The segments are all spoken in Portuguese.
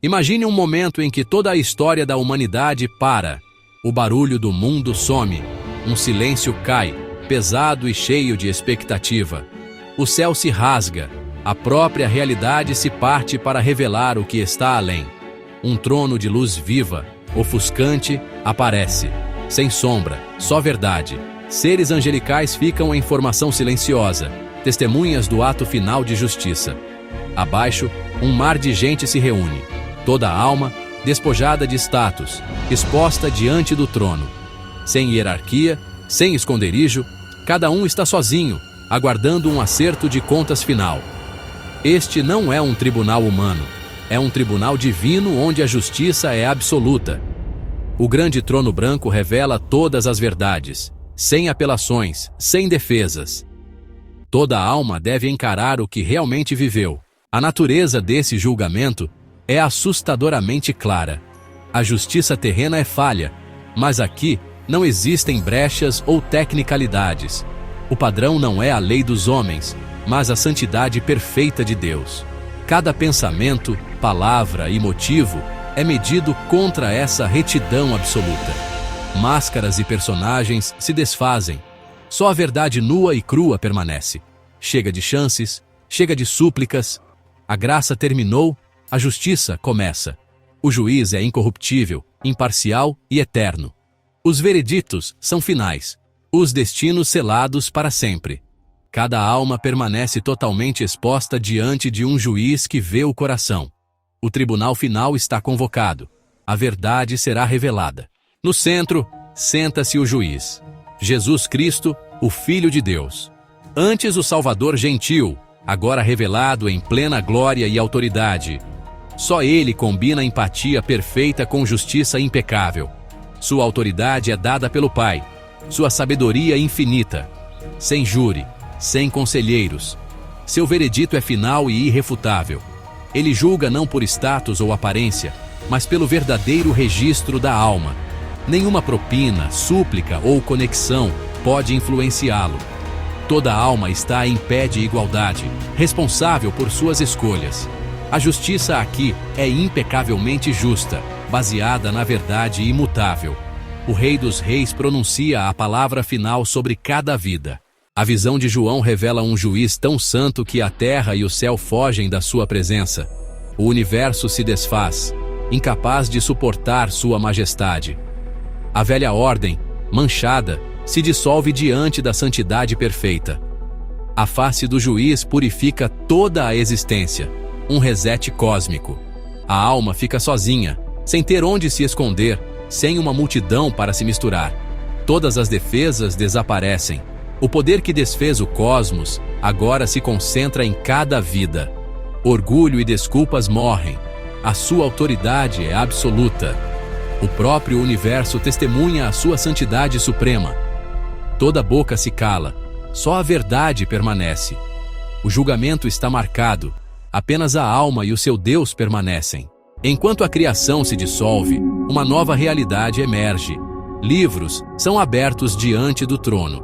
Imagine um momento em que toda a história da humanidade para. O barulho do mundo some. Um silêncio cai, pesado e cheio de expectativa. O céu se rasga. A própria realidade se parte para revelar o que está além. Um trono de luz viva, ofuscante, aparece. Sem sombra, só verdade. Seres angelicais ficam em formação silenciosa, testemunhas do ato final de justiça. Abaixo, um mar de gente se reúne. Toda a alma, despojada de status, exposta diante do trono. Sem hierarquia, sem esconderijo, cada um está sozinho, aguardando um acerto de contas final. Este não é um tribunal humano, é um tribunal divino onde a justiça é absoluta. O grande trono branco revela todas as verdades, sem apelações, sem defesas. Toda alma deve encarar o que realmente viveu. A natureza desse julgamento é assustadoramente clara. A justiça terrena é falha, mas aqui não existem brechas ou tecnicalidades. O padrão não é a lei dos homens, mas a santidade perfeita de Deus. Cada pensamento, palavra e motivo é medido contra essa retidão absoluta. Máscaras e personagens se desfazem. Só a verdade nua e crua permanece. Chega de chances, chega de súplicas. A graça terminou, a justiça começa. O juiz é incorruptível, imparcial e eterno. Os vereditos são finais, os destinos selados para sempre. Cada alma permanece totalmente exposta diante de um juiz que vê o coração. O tribunal final está convocado. A verdade será revelada. No centro, senta-se o juiz. Jesus Cristo, o Filho de Deus. Antes o Salvador gentil, agora revelado em plena glória e autoridade. Só ele combina empatia perfeita com justiça impecável. Sua autoridade é dada pelo Pai, sua sabedoria infinita. Sem júri, sem conselheiros. Seu veredito é final e irrefutável. Ele julga não por status ou aparência, mas pelo verdadeiro registro da alma. Nenhuma propina, súplica ou conexão pode influenciá-lo. Toda alma está em pé de igualdade, responsável por suas escolhas. A justiça aqui é impecavelmente justa, baseada na verdade imutável. O Rei dos Reis pronuncia a palavra final sobre cada vida. A visão de João revela um juiz tão santo que a terra e o céu fogem da sua presença. O universo se desfaz, incapaz de suportar sua majestade. A velha ordem, manchada, se dissolve diante da santidade perfeita. A face do juiz purifica toda a existência, um reset cósmico. A alma fica sozinha, sem ter onde se esconder, sem uma multidão para se misturar. Todas as defesas desaparecem. O poder que desfez o cosmos agora se concentra em cada vida. Orgulho e desculpas morrem. A sua autoridade é absoluta. O próprio universo testemunha a sua santidade suprema. Toda boca se cala, só a verdade permanece. O julgamento está marcado, apenas a alma e o seu Deus permanecem. Enquanto a criação se dissolve, uma nova realidade emerge. Livros são abertos diante do trono.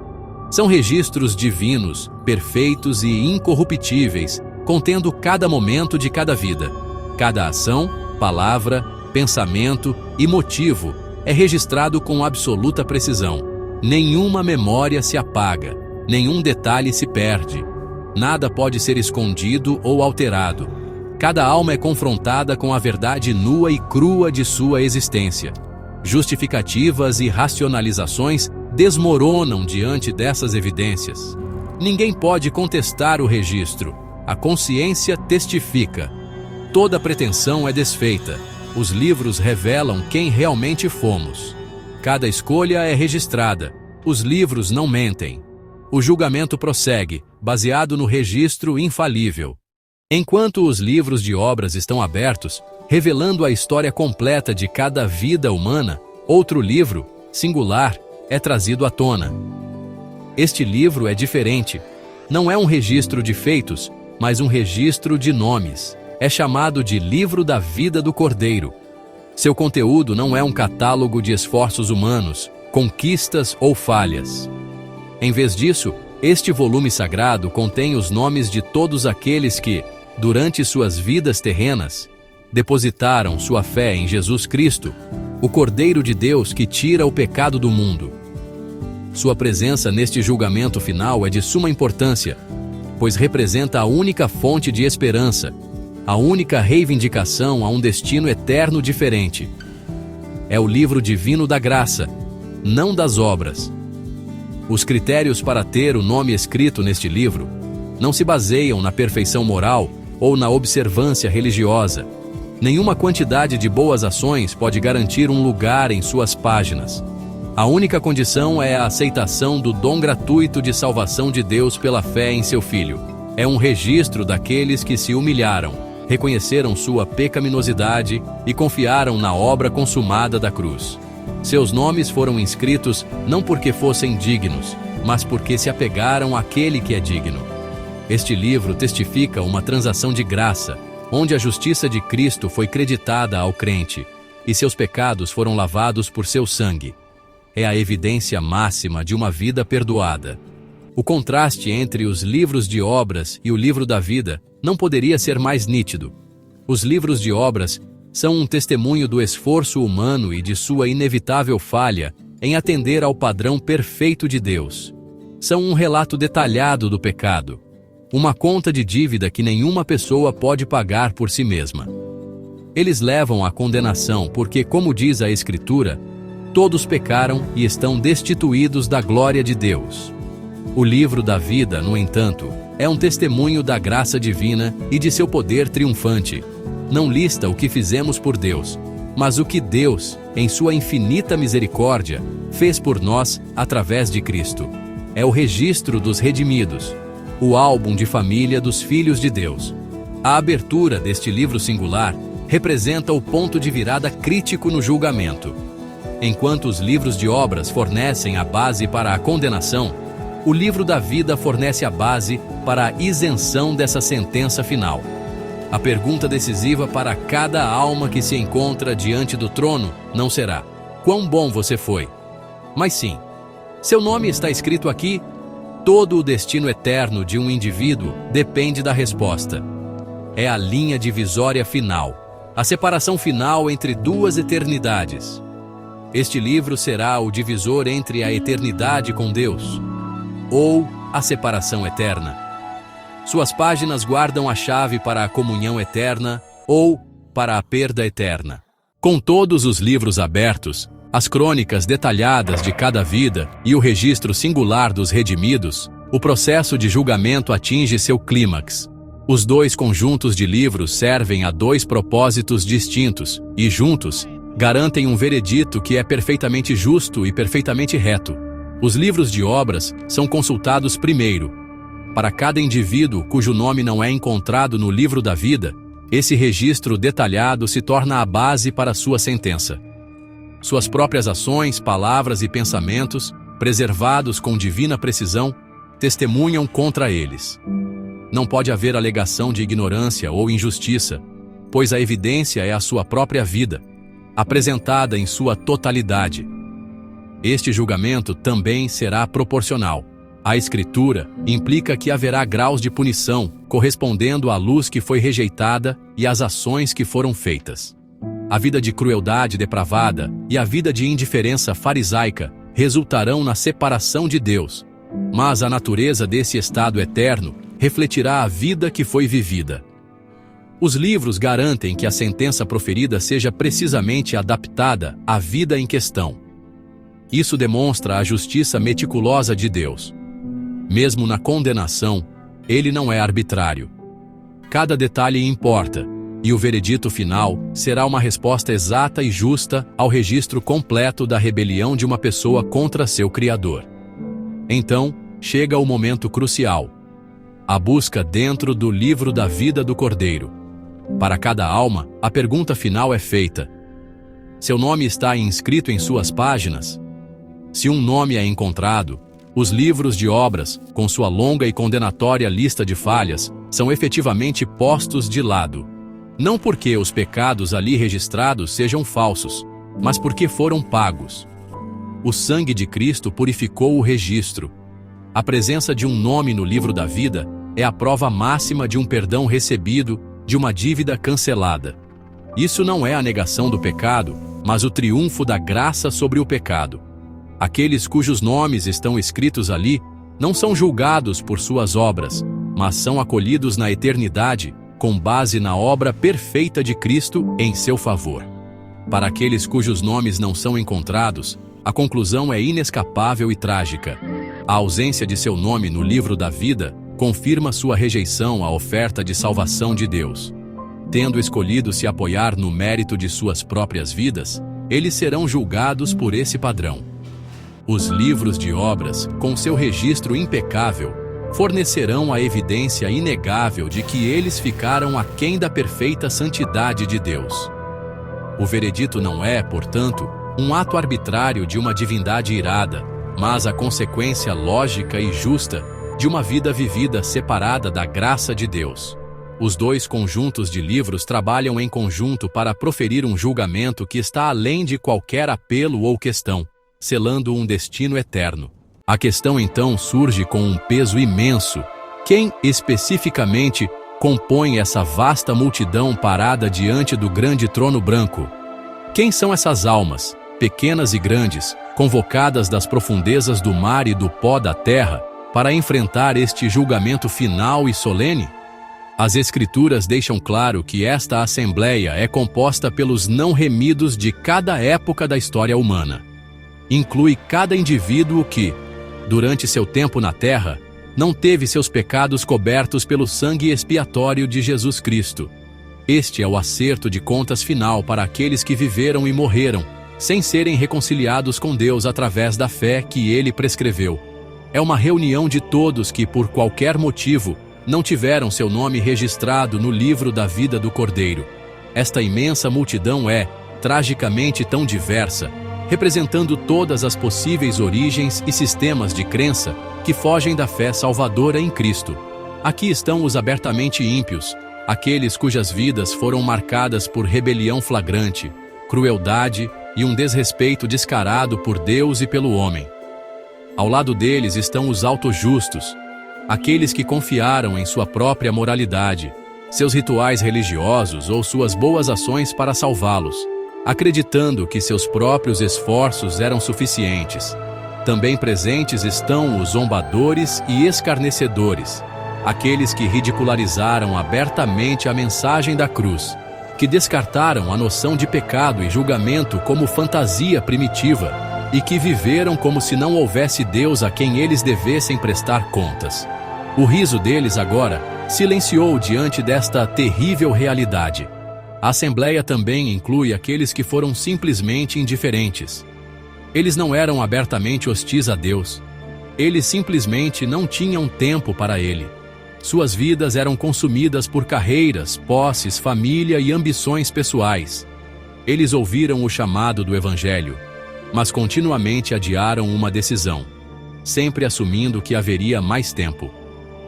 São registros divinos, perfeitos e incorruptíveis, contendo cada momento de cada vida. Cada ação, palavra, pensamento e motivo é registrado com absoluta precisão. Nenhuma memória se apaga, nenhum detalhe se perde. Nada pode ser escondido ou alterado. Cada alma é confrontada com a verdade nua e crua de sua existência. Justificativas e racionalizações desmoronam diante dessas evidências. Ninguém pode contestar o registro. A consciência testifica. Toda pretensão é desfeita. Os livros revelam quem realmente fomos. Cada escolha é registrada. Os livros não mentem. O julgamento prossegue, baseado no registro infalível. Enquanto os livros de obras estão abertos, revelando a história completa de cada vida humana, outro livro, singular, é trazido à tona. Este livro é diferente. Não é um registro de feitos, mas um registro de nomes. É chamado de Livro da Vida do Cordeiro. Seu conteúdo não é um catálogo de esforços humanos, conquistas ou falhas. Em vez disso, este volume sagrado contém os nomes de todos aqueles que, durante suas vidas terrenas, depositaram sua fé em Jesus Cristo, o Cordeiro de Deus que tira o pecado do mundo. Sua presença neste julgamento final é de suma importância, pois representa a única fonte de esperança, a única reivindicação a um destino eterno diferente. É o livro divino da graça, não das obras. Os critérios para ter o nome escrito neste livro não se baseiam na perfeição moral ou na observância religiosa. Nenhuma quantidade de boas ações pode garantir um lugar em suas páginas. A única condição é a aceitação do dom gratuito de salvação de Deus pela fé em seu Filho. É um registro daqueles que se humilharam, reconheceram sua pecaminosidade e confiaram na obra consumada da cruz. Seus nomes foram inscritos não porque fossem dignos, mas porque se apegaram àquele que é digno. Este livro testifica uma transação de graça, onde a justiça de Cristo foi creditada ao crente, e seus pecados foram lavados por seu sangue. É a evidência máxima de uma vida perdoada. O contraste entre os livros de obras e o livro da vida não poderia ser mais nítido. Os livros de obras são um testemunho do esforço humano e de sua inevitável falha em atender ao padrão perfeito de Deus. São um relato detalhado do pecado, uma conta de dívida que nenhuma pessoa pode pagar por si mesma. Eles levam à condenação porque, como diz a Escritura, todos pecaram e estão destituídos da glória de Deus. O livro da vida, no entanto, é um testemunho da graça divina e de seu poder triunfante. Não lista o que fizemos por Deus, mas o que Deus, em sua infinita misericórdia, fez por nós através de Cristo. É o registro dos redimidos, o álbum de família dos filhos de Deus. A abertura deste livro singular representa o ponto de virada crítico no julgamento. Enquanto os livros de obras fornecem a base para a condenação, o livro da vida fornece a base para a isenção dessa sentença final. A pergunta decisiva para cada alma que se encontra diante do trono não será: quão bom você foi? Mas sim: seu nome está escrito aqui? Todo o destino eterno de um indivíduo depende da resposta. É a linha divisória final, a separação final entre duas eternidades. Este livro será o divisor entre a eternidade com Deus ou a separação eterna. Suas páginas guardam a chave para a comunhão eterna ou para a perda eterna. Com todos os livros abertos, as crônicas detalhadas de cada vida e o registro singular dos redimidos, o processo de julgamento atinge seu clímax. Os dois conjuntos de livros servem a dois propósitos distintos e, juntos, garantem um veredito que é perfeitamente justo e perfeitamente reto. Os livros de obras são consultados primeiro. Para cada indivíduo cujo nome não é encontrado no livro da vida, esse registro detalhado se torna a base para sua sentença. Suas próprias ações, palavras e pensamentos, preservados com divina precisão, testemunham contra eles. Não pode haver alegação de ignorância ou injustiça, pois a evidência é a sua própria vida, apresentada em sua totalidade. Este julgamento também será proporcional. A Escritura implica que haverá graus de punição, correspondendo à luz que foi rejeitada e às ações que foram feitas. A vida de crueldade depravada e a vida de indiferença farisaica resultarão na separação de Deus, mas a natureza desse estado eterno refletirá a vida que foi vivida. Os livros garantem que a sentença proferida seja precisamente adaptada à vida em questão. Isso demonstra a justiça meticulosa de Deus. Mesmo na condenação, ele não é arbitrário. Cada detalhe importa, e o veredito final será uma resposta exata e justa ao registro completo da rebelião de uma pessoa contra seu Criador. Então, chega o momento crucial: a busca dentro do livro da vida do Cordeiro. Para cada alma, a pergunta final é feita: seu nome está inscrito em suas páginas? Se um nome é encontrado, os livros de obras, com sua longa e condenatória lista de falhas, são efetivamente postos de lado. Não porque os pecados ali registrados sejam falsos, mas porque foram pagos. O sangue de Cristo purificou o registro. A presença de um nome no livro da vida é a prova máxima de um perdão recebido, de uma dívida cancelada. Isso não é a negação do pecado, mas o triunfo da graça sobre o pecado. Aqueles cujos nomes estão escritos ali não são julgados por suas obras, mas são acolhidos na eternidade com base na obra perfeita de Cristo em seu favor. Para aqueles cujos nomes não são encontrados, a conclusão é inescapável e trágica. A ausência de seu nome no livro da vida confirma sua rejeição à oferta de salvação de Deus. Tendo escolhido se apoiar no mérito de suas próprias vidas, eles serão julgados por esse padrão. Os livros de obras, com seu registro impecável, fornecerão a evidência inegável de que eles ficaram aquém da perfeita santidade de Deus. O veredito não é, portanto, um ato arbitrário de uma divindade irada, mas a consequência lógica e justa de uma vida vivida separada da graça de Deus. Os dois conjuntos de livros trabalham em conjunto para proferir um julgamento que está além de qualquer apelo ou questão, selando um destino eterno. A questão então surge com um peso imenso. Quem, especificamente, compõe essa vasta multidão parada diante do grande trono branco? Quem são essas almas, pequenas e grandes, convocadas das profundezas do mar e do pó da terra, para enfrentar este julgamento final e solene? As Escrituras deixam claro que esta assembleia é composta pelos não remidos de cada época da história humana. Inclui cada indivíduo que, durante seu tempo na terra, não teve seus pecados cobertos pelo sangue expiatório de Jesus Cristo. Este é o acerto de contas final para aqueles que viveram e morreram, sem serem reconciliados com Deus através da fé que Ele prescreveu. É uma reunião de todos que, por qualquer motivo, não tiveram seu nome registrado no livro da vida do Cordeiro. Esta imensa multidão é, tragicamente tão diversa, representando todas as possíveis origens e sistemas de crença que fogem da fé salvadora em Cristo. Aqui estão os abertamente ímpios, aqueles cujas vidas foram marcadas por rebelião flagrante, crueldade e um desrespeito descarado por Deus e pelo homem. Ao lado deles estão os autojustos, aqueles que confiaram em sua própria moralidade, seus rituais religiosos ou suas boas ações para salvá-los, acreditando que seus próprios esforços eram suficientes. Também presentes estão os zombadores e escarnecedores, aqueles que ridicularizaram abertamente a mensagem da cruz, que descartaram a noção de pecado e julgamento como fantasia primitiva e que viveram como se não houvesse Deus a quem eles devessem prestar contas. O riso deles agora silenciou diante desta terrível realidade. A Assembleia também inclui aqueles que foram simplesmente indiferentes. Eles não eram abertamente hostis a Deus. Eles simplesmente não tinham tempo para Ele. Suas vidas eram consumidas por carreiras, posses, família e ambições pessoais. Eles ouviram o chamado do Evangelho, mas continuamente adiaram uma decisão, sempre assumindo que haveria mais tempo.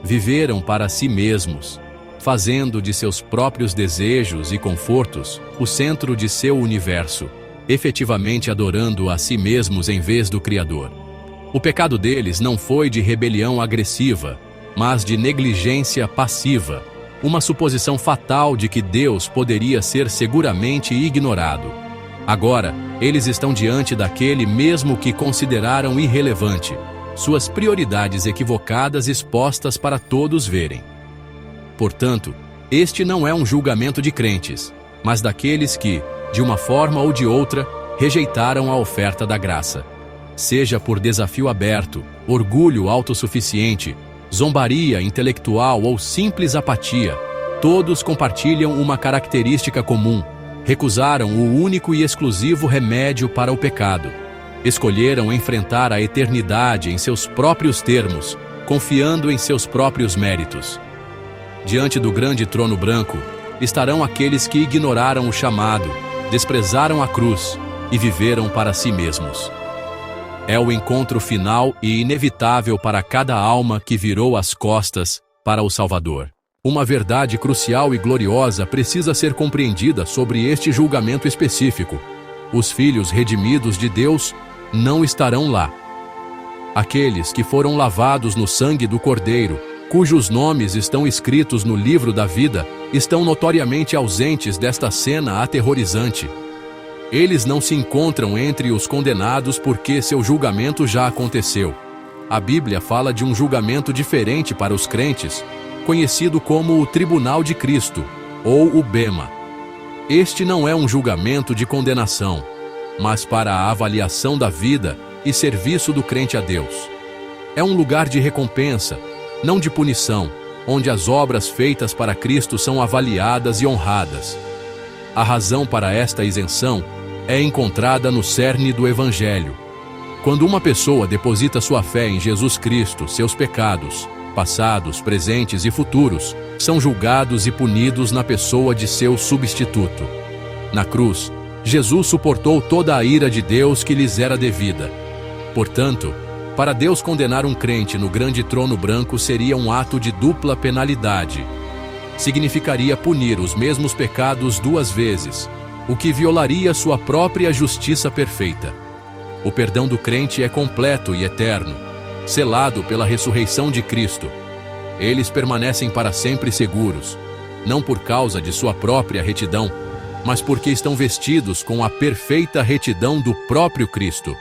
Viveram para si mesmos, fazendo de seus próprios desejos e confortos o centro de seu universo, efetivamente adorando a si mesmos em vez do Criador. O pecado deles não foi de rebelião agressiva, mas de negligência passiva, uma suposição fatal de que Deus poderia ser seguramente ignorado. Agora, eles estão diante daquele mesmo que consideraram irrelevante, suas prioridades equivocadas expostas para todos verem. Portanto, este não é um julgamento de crentes, mas daqueles que, de uma forma ou de outra, rejeitaram a oferta da graça. Seja por desafio aberto, orgulho autossuficiente, zombaria intelectual ou simples apatia, todos compartilham uma característica comum: recusaram o único e exclusivo remédio para o pecado. Escolheram enfrentar a eternidade em seus próprios termos, confiando em seus próprios méritos. Diante do grande trono branco, estarão aqueles que ignoraram o chamado, desprezaram a cruz e viveram para si mesmos. É o encontro final e inevitável para cada alma que virou as costas para o Salvador. Uma verdade crucial e gloriosa precisa ser compreendida sobre este julgamento específico. Os filhos redimidos de Deus não estarão lá. Aqueles que foram lavados no sangue do Cordeiro, cujos nomes estão escritos no livro da vida, estão notoriamente ausentes desta cena aterrorizante. Eles não se encontram entre os condenados porque seu julgamento já aconteceu. A Bíblia fala de um julgamento diferente para os crentes, conhecido como o Tribunal de Cristo, ou o Bema. Este não é um julgamento de condenação, mas para a avaliação da vida e serviço do crente a Deus. É um lugar de recompensa, não de punição, onde as obras feitas para Cristo são avaliadas e honradas. A razão para esta isenção é encontrada no cerne do Evangelho. Quando uma pessoa deposita sua fé em Jesus Cristo, seus pecados, passados, presentes e futuros, são julgados e punidos na pessoa de seu substituto. Na cruz, Jesus suportou toda a ira de Deus que lhes era devida. Portanto, para Deus condenar um crente no grande trono branco seria um ato de dupla penalidade. Significaria punir os mesmos pecados duas vezes, o que violaria sua própria justiça perfeita. O perdão do crente é completo e eterno, selado pela ressurreição de Cristo. Eles permanecem para sempre seguros, não por causa de sua própria retidão, mas porque estão vestidos com a perfeita retidão do próprio Cristo.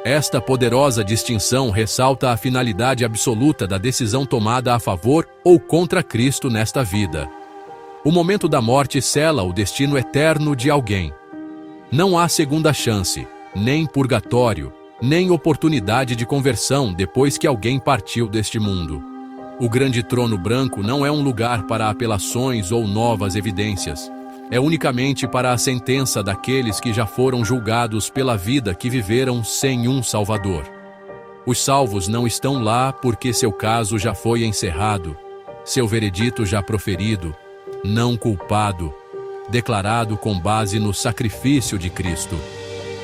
Esta poderosa distinção ressalta a finalidade absoluta da decisão tomada a favor ou contra Cristo nesta vida. O momento da morte sela o destino eterno de alguém. Não há segunda chance, nem purgatório, nem oportunidade de conversão depois que alguém partiu deste mundo. O grande trono branco não é um lugar para apelações ou novas evidências. É unicamente para a sentença daqueles que já foram julgados pela vida que viveram sem um Salvador. Os salvos não estão lá porque seu caso já foi encerrado, seu veredito já proferido, não culpado, declarado com base no sacrifício de Cristo.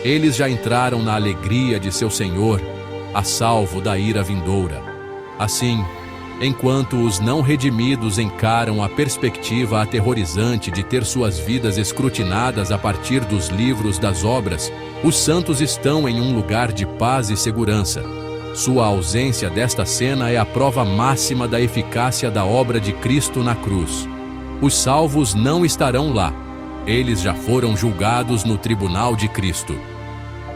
Eles já entraram na alegria de seu Senhor, a salvo da ira vindoura. Assim, enquanto os não redimidos encaram a perspectiva aterrorizante de ter suas vidas escrutinadas a partir dos livros das obras, os santos estão em um lugar de paz e segurança. Sua ausência desta cena é a prova máxima da eficácia da obra de Cristo na cruz. Os salvos não estarão lá. Eles já foram julgados no tribunal de Cristo.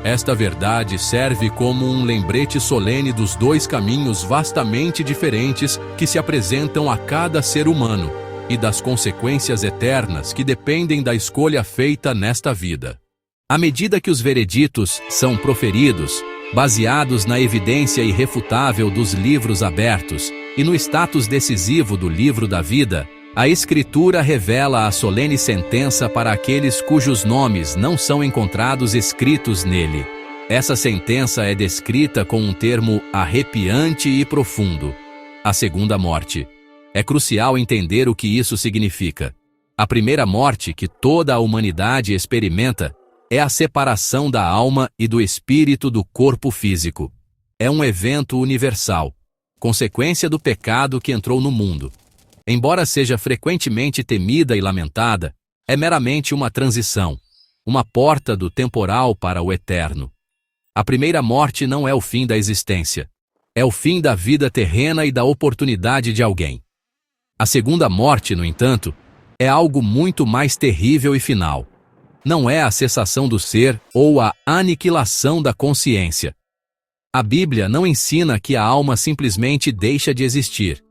Esta verdade serve como um lembrete solene dos dois caminhos vastamente diferentes que se apresentam a cada ser humano e das consequências eternas que dependem da escolha feita nesta vida. À medida que os vereditos são proferidos, baseados na evidência irrefutável dos livros abertos e no status decisivo do livro da vida, a Escritura revela a solene sentença para aqueles cujos nomes não são encontrados escritos nele. Essa sentença é descrita com um termo arrepiante e profundo: a segunda morte. É crucial entender o que isso significa. A primeira morte que toda a humanidade experimenta é a separação da alma e do espírito do corpo físico. É um evento universal, consequência do pecado que entrou no mundo. Embora seja frequentemente temida e lamentada, é meramente uma transição, uma porta do temporal para o eterno. A primeira morte não é o fim da existência. É o fim da vida terrena e da oportunidade de alguém. A segunda morte, no entanto, é algo muito mais terrível e final. Não é a cessação do ser ou a aniquilação da consciência. A Bíblia não ensina que a alma simplesmente deixa de existir.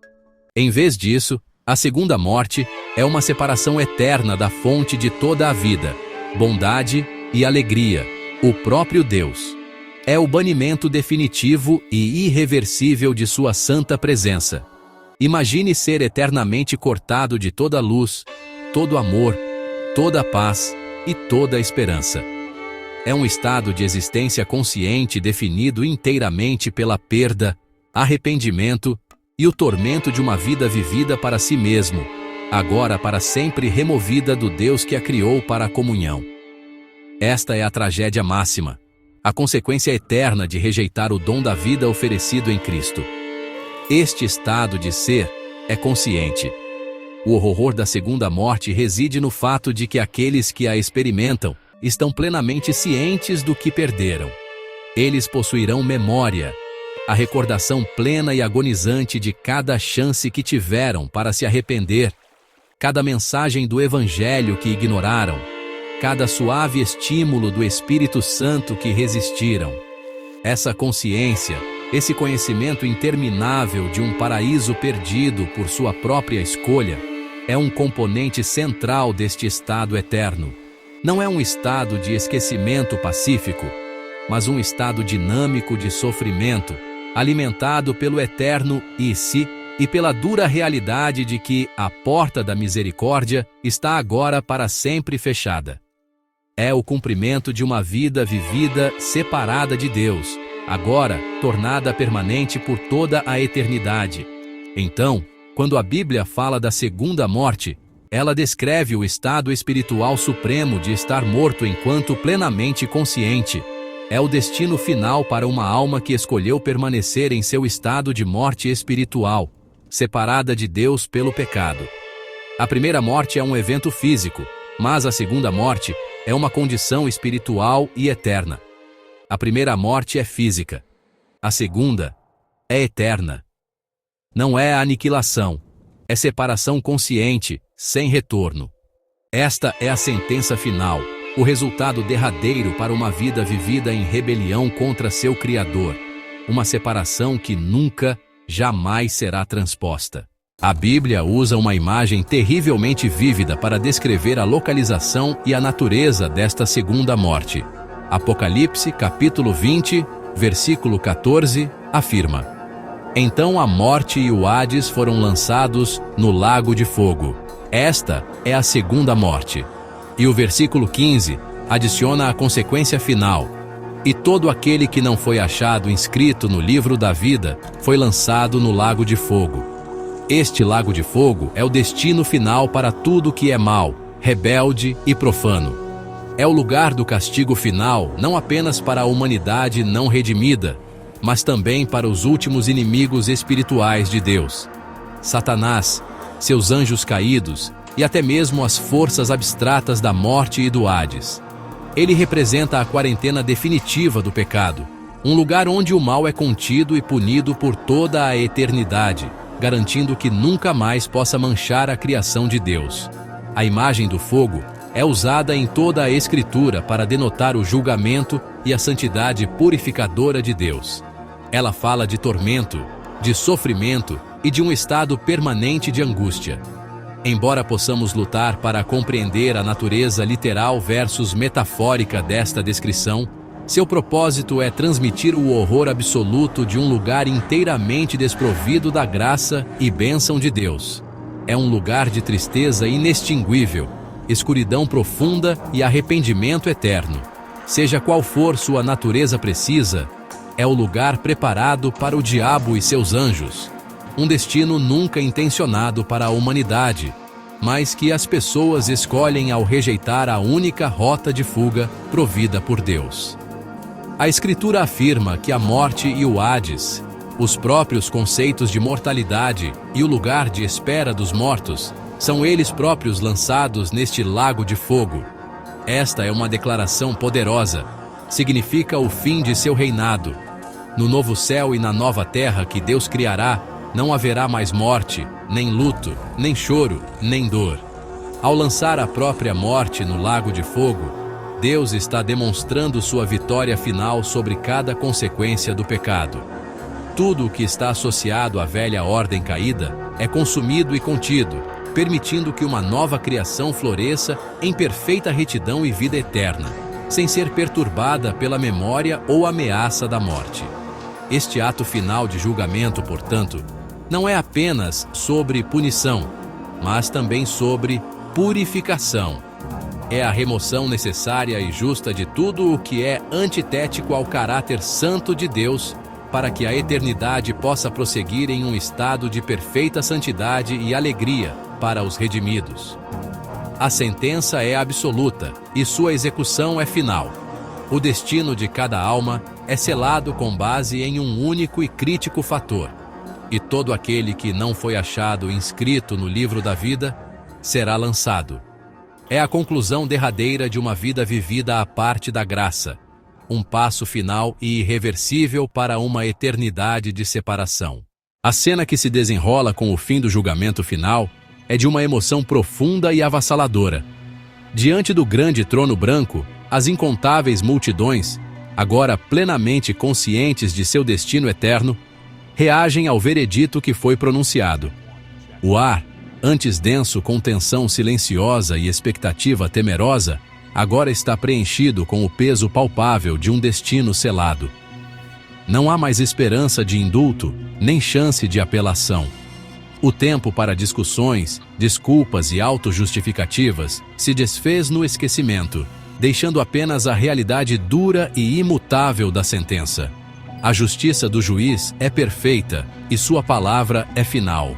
Em vez disso, a segunda morte é uma separação eterna da fonte de toda a vida, bondade e alegria, o próprio Deus. É o banimento definitivo e irreversível de sua santa presença. Imagine ser eternamente cortado de toda luz, todo amor, toda paz e toda esperança. É um estado de existência consciente definido inteiramente pela perda, arrependimento e o tormento de uma vida vivida para si mesmo, agora para sempre removida do Deus que a criou para a comunhão. Esta é a tragédia máxima, a consequência eterna de rejeitar o dom da vida oferecido em Cristo. Este estado de ser é consciente. O horror da segunda morte reside no fato de que aqueles que a experimentam estão plenamente cientes do que perderam. Eles possuirão memória, a recordação plena e agonizante de cada chance que tiveram para se arrepender, cada mensagem do Evangelho que ignoraram, cada suave estímulo do Espírito Santo que resistiram. Essa consciência, esse conhecimento interminável de um paraíso perdido por sua própria escolha, é um componente central deste estado eterno. Não é um estado de esquecimento pacífico, mas um estado dinâmico de sofrimento, alimentado pelo eterno e pela dura realidade de que a porta da misericórdia está agora para sempre fechada. É o cumprimento de uma vida vivida separada de Deus, agora tornada permanente por toda a eternidade. Então, quando a Bíblia fala da segunda morte, ela descreve o estado espiritual supremo de estar morto enquanto plenamente consciente. É o destino final para uma alma que escolheu permanecer em seu estado de morte espiritual, separada de Deus pelo pecado. A primeira morte é um evento físico, mas a segunda morte é uma condição espiritual e eterna. A primeira morte é física. A segunda é eterna. Não é aniquilação, é separação consciente, sem retorno. Esta é a sentença final, o resultado derradeiro para uma vida vivida em rebelião contra seu Criador. Uma separação que nunca, jamais será transposta. A Bíblia usa uma imagem terrivelmente vívida para descrever a localização e a natureza desta segunda morte. Apocalipse, capítulo 20, versículo 14, afirma: Então a morte e o Hades foram lançados no lago de fogo. Esta é a segunda morte. E o versículo 15 adiciona a consequência final: E todo aquele que não foi achado inscrito no livro da vida foi lançado no lago de fogo. Este lago de fogo é o destino final para tudo que é mau, rebelde e profano. É o lugar do castigo final não apenas para a humanidade não redimida, mas também para os últimos inimigos espirituais de Deus: Satanás, seus anjos caídos e até mesmo as forças abstratas da morte e do Hades. Ele representa a quarentena definitiva do pecado, um lugar onde o mal é contido e punido por toda a eternidade, garantindo que nunca mais possa manchar a criação de Deus. A imagem do fogo é usada em toda a Escritura para denotar o julgamento e a santidade purificadora de Deus. Ela fala de tormento, de sofrimento e de um estado permanente de angústia. Embora possamos lutar para compreender a natureza literal versus metafórica desta descrição, seu propósito é transmitir o horror absoluto de um lugar inteiramente desprovido da graça e bênção de Deus. É um lugar de tristeza inextinguível, escuridão profunda e arrependimento eterno. Seja qual for sua natureza precisa, é o lugar preparado para o diabo e seus anjos. Um destino nunca intencionado para a humanidade, mas que as pessoas escolhem ao rejeitar a única rota de fuga provida por Deus. A Escritura afirma que a morte e o Hades, os próprios conceitos de mortalidade e o lugar de espera dos mortos, são eles próprios lançados neste lago de fogo. Esta é uma declaração poderosa. Significa o fim de seu reinado. No novo céu e na nova terra que Deus criará, não haverá mais morte, nem luto, nem choro, nem dor. Ao lançar a própria morte no lago de fogo, Deus está demonstrando sua vitória final sobre cada consequência do pecado. Tudo o que está associado à velha ordem caída é consumido e contido, permitindo que uma nova criação floresça em perfeita retidão e vida eterna, sem ser perturbada pela memória ou ameaça da morte. Este ato final de julgamento, portanto, não é apenas sobre punição, mas também sobre purificação. É a remoção necessária e justa de tudo o que é antitético ao caráter santo de Deus, para que a eternidade possa prosseguir em um estado de perfeita santidade e alegria para os redimidos. A sentença é absoluta e sua execução é final. O destino de cada alma é selado com base em um único e crítico fator: e todo aquele que não foi achado inscrito no livro da vida será lançado. É a conclusão derradeira de uma vida vivida à parte da graça, um passo final e irreversível para uma eternidade de separação. A cena que se desenrola com o fim do julgamento final é de uma emoção profunda e avassaladora. Diante do grande trono branco, as incontáveis multidões, agora plenamente conscientes de seu destino eterno, reagem ao veredito que foi pronunciado. O ar, antes denso com tensão silenciosa e expectativa temerosa, agora está preenchido com o peso palpável de um destino selado. Não há mais esperança de indulto, nem chance de apelação. O tempo para discussões, desculpas e autojustificativas se desfez no esquecimento, deixando apenas a realidade dura e imutável da sentença. A justiça do juiz é perfeita e sua palavra é final.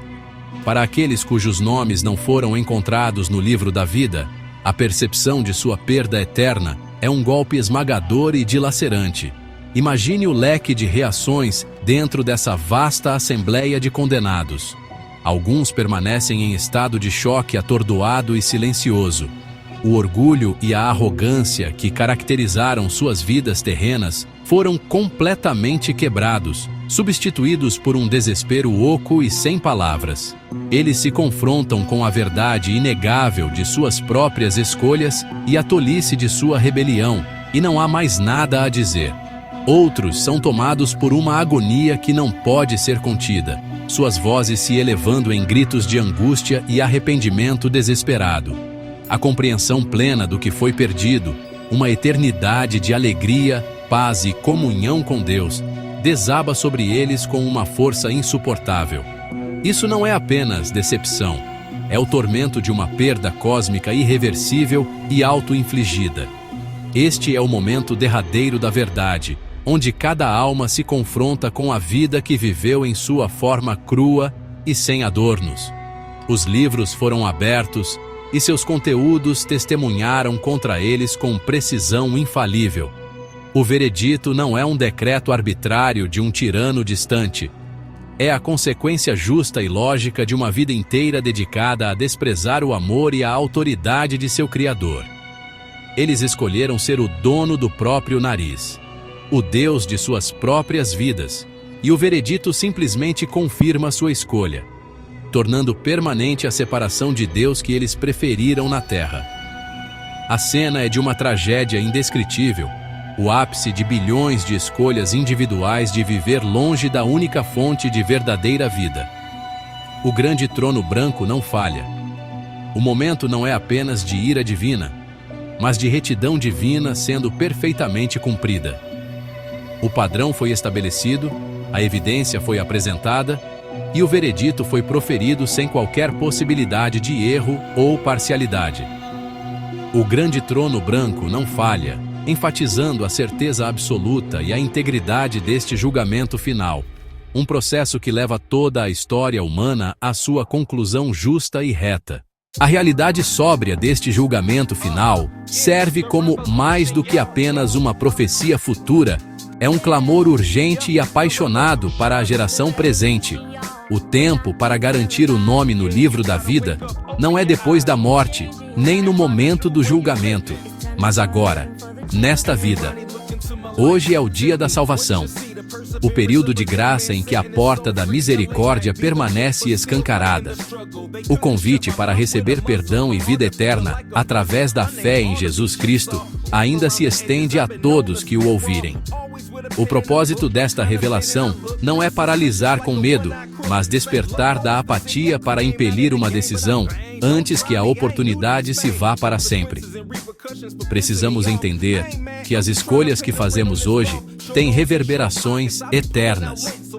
Para aqueles cujos nomes não foram encontrados no livro da vida, a percepção de sua perda eterna é um golpe esmagador e dilacerante. Imagine o leque de reações dentro dessa vasta assembleia de condenados. Alguns permanecem em estado de choque atordoado e silencioso. O orgulho e a arrogância que caracterizaram suas vidas terrenas foram completamente quebrados, substituídos por um desespero oco e sem palavras. Eles se confrontam com a verdade inegável de suas próprias escolhas e a tolice de sua rebelião, e não há mais nada a dizer. Outros são tomados por uma agonia que não pode ser contida, suas vozes se elevando em gritos de angústia e arrependimento desesperado. A compreensão plena do que foi perdido, uma eternidade de alegria, paz e comunhão com Deus, desaba sobre eles com uma força insuportável. Isso não é apenas decepção, é o tormento de uma perda cósmica irreversível e auto-infligida. Este é o momento derradeiro da verdade, onde cada alma se confronta com a vida que viveu em sua forma crua e sem adornos. Os livros foram abertos e seus conteúdos testemunharam contra eles com precisão infalível. O veredito não é um decreto arbitrário de um tirano distante. É a consequência justa e lógica de uma vida inteira dedicada a desprezar o amor e a autoridade de seu Criador. Eles escolheram ser o dono do próprio nariz, o Deus de suas próprias vidas, e o veredito simplesmente confirma sua escolha, tornando permanente a separação de Deus que eles preferiram na terra. A cena é de uma tragédia indescritível, o ápice de bilhões de escolhas individuais de viver longe da única fonte de verdadeira vida. O grande trono branco não falha. O momento não é apenas de ira divina, mas de retidão divina sendo perfeitamente cumprida. O padrão foi estabelecido, a evidência foi apresentada e o veredito foi proferido sem qualquer possibilidade de erro ou parcialidade. O grande trono branco não falha, enfatizando a certeza absoluta e a integridade deste julgamento final, um processo que leva toda a história humana à sua conclusão justa e reta. A realidade sóbria deste julgamento final serve como mais do que apenas uma profecia futura, é um clamor urgente e apaixonado para a geração presente. O tempo para garantir o nome no livro da vida não é depois da morte, nem no momento do julgamento, mas agora, nesta vida. Hoje é o dia da salvação, o período de graça em que a porta da misericórdia permanece escancarada. O convite para receber perdão e vida eterna, através da fé em Jesus Cristo, ainda se estende a todos que o ouvirem. O propósito desta revelação não é paralisar com medo, mas despertar da apatia para impelir uma decisão antes que a oportunidade se vá para sempre. Precisamos entender que as escolhas que fazemos hoje têm reverberações eternas.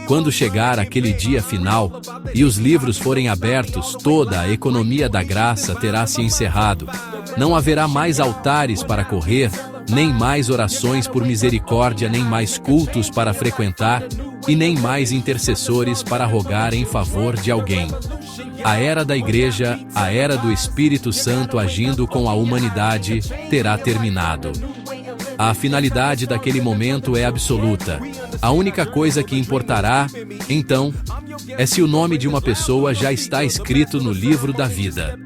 Quando chegar aquele dia final e os livros forem abertos, toda a economia da graça terá se encerrado. Não haverá mais altares para correr, nem mais orações por misericórdia, nem mais cultos para frequentar, e nem mais intercessores para rogar em favor de alguém. A era da Igreja, a era do Espírito Santo agindo com a humanidade, terá terminado. A finalidade daquele momento é absoluta. A única coisa que importará, então, é se o nome de uma pessoa já está escrito no livro da vida.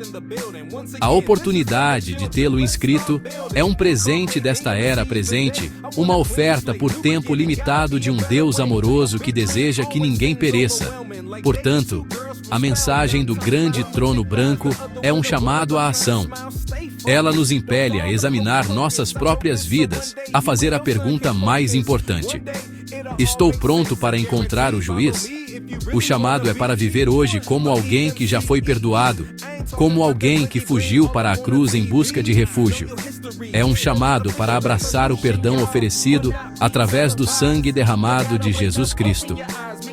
A oportunidade de tê-lo inscrito é um presente desta era presente, uma oferta por tempo limitado de um Deus amoroso que deseja que ninguém pereça, Portanto, a mensagem do grande trono branco é um chamado à ação. Ela nos impele a examinar nossas próprias vidas, a fazer a pergunta mais importante: estou pronto para encontrar o juiz? O chamado é para viver hoje como alguém que já foi perdoado, como alguém que fugiu para a cruz em busca de refúgio. É um chamado para abraçar o perdão oferecido através do sangue derramado de Jesus Cristo,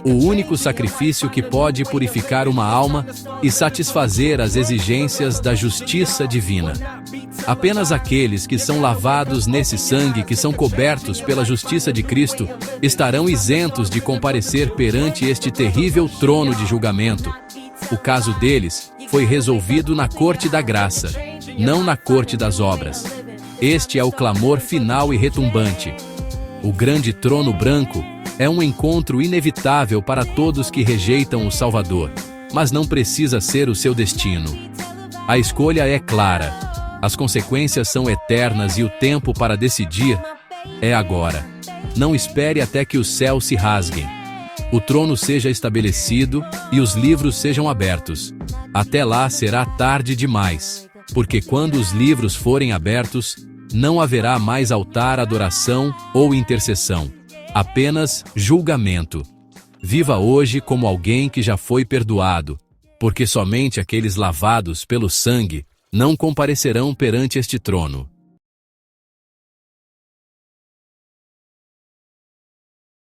o único sacrifício que pode purificar uma alma e satisfazer as exigências da justiça divina. Apenas aqueles que são lavados nesse sangue, que são cobertos pela justiça de Cristo, estarão isentos de comparecer perante este terrível trono de julgamento. O caso deles foi resolvido na corte da graça, não na corte das obras. Este é o clamor final e retumbante. O grande trono branco é um encontro inevitável para todos que rejeitam o Salvador, mas não precisa ser o seu destino. A escolha é clara. As consequências são eternas e o tempo para decidir é agora. Não espere até que os céus se rasguem, o trono seja estabelecido e os livros sejam abertos. Até lá será tarde demais, porque quando os livros forem abertos, não haverá mais altar, adoração ou intercessão. Apenas julgamento. Viva hoje como alguém que já foi perdoado, porque somente aqueles lavados pelo sangue não comparecerão perante este trono.